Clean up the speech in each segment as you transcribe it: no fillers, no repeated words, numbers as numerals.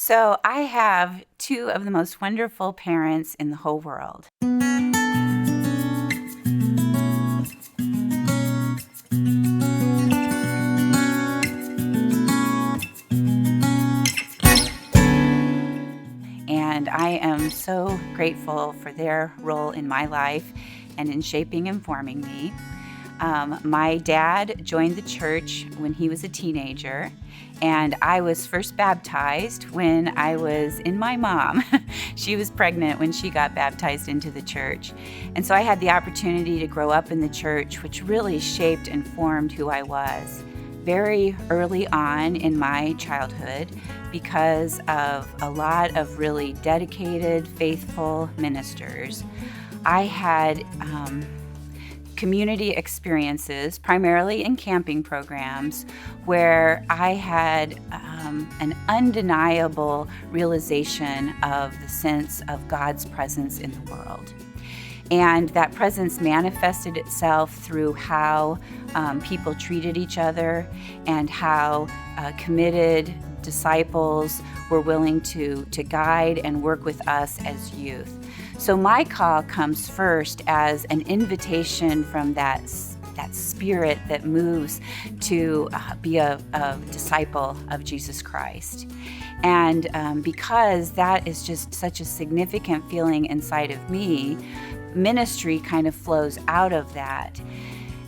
So I have two of the most wonderful parents in the whole world. And I am so grateful for their role in my life and in shaping and forming me. My dad joined the church when he was a teenager, and I was first baptized when I was in my mom. She was pregnant when she got baptized into the church. And so I had the opportunity to grow up in the church, which really shaped and formed who I was very early on in my childhood because of a lot of really dedicated, faithful ministers. I had community experiences, primarily in camping programs, where I had an undeniable realization of the sense of God's presence in the world. And that presence manifested itself through how people treated each other and how committed disciples were willing to guide and work with us as youth. So my call comes first as an invitation from that spirit that moves to be a disciple of Jesus Christ. And because that is just such a significant feeling inside of me, ministry kind of flows out of that.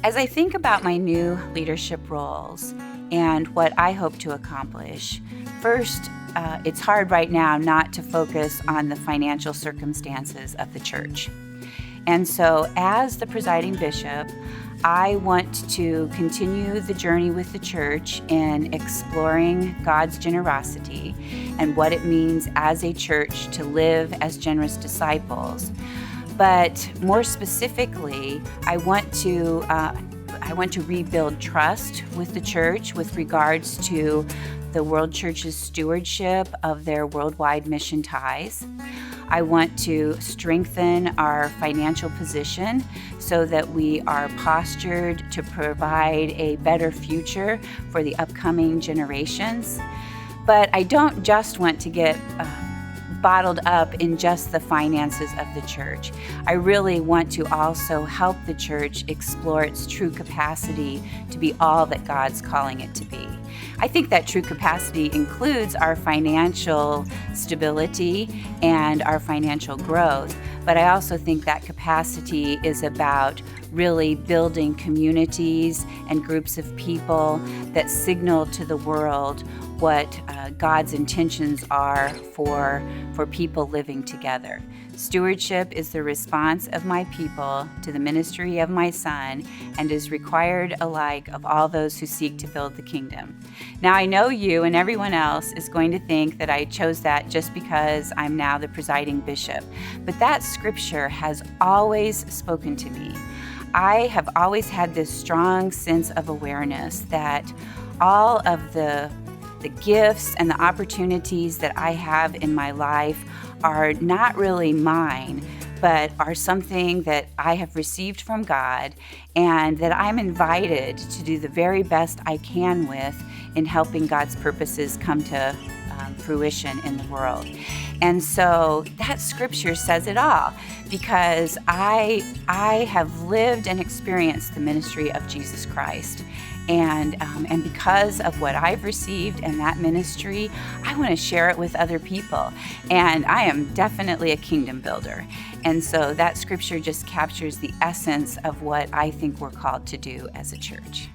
As I think about my new leadership roles and what I hope to accomplish, first, it's hard right now not to focus on the financial circumstances of the church. And so as the presiding bishop, I want to continue the journey with the church in exploring God's generosity and what it means as a church to live as generous disciples. But more specifically, I want to rebuild trust with the church with regards to the World Church's stewardship of their worldwide mission ties. I want to strengthen our financial position so that we are postured to provide a better future for the upcoming generations. But I don't just want to get bottled up in just the finances of the church. I really want to also help the church explore its true capacity to be all that God's calling it to be. I think that true capacity includes our financial stability and our financial growth, but I also think that capacity is about really building communities and groups of people that signal to the world what God's intentions are for people living together. Stewardship is the response of my people to the ministry of my Son and is required alike of all those who seek to build the kingdom. Now, I know you and everyone else is going to think that I chose that just because I'm now the presiding bishop, but that scripture has always spoken to me. I have always had this strong sense of awareness that all of the gifts and the opportunities that I have in my life are not really mine, but are something that I have received from God and that I'm invited to do the very best I can with in helping God's purposes come to fruition in the world. And so that scripture says it all, because I have lived and experienced the ministry of Jesus Christ. And because of what I've received in that ministry, I want to share it with other people. And I am definitely a kingdom builder. And so that scripture just captures the essence of what I think we're called to do as a church.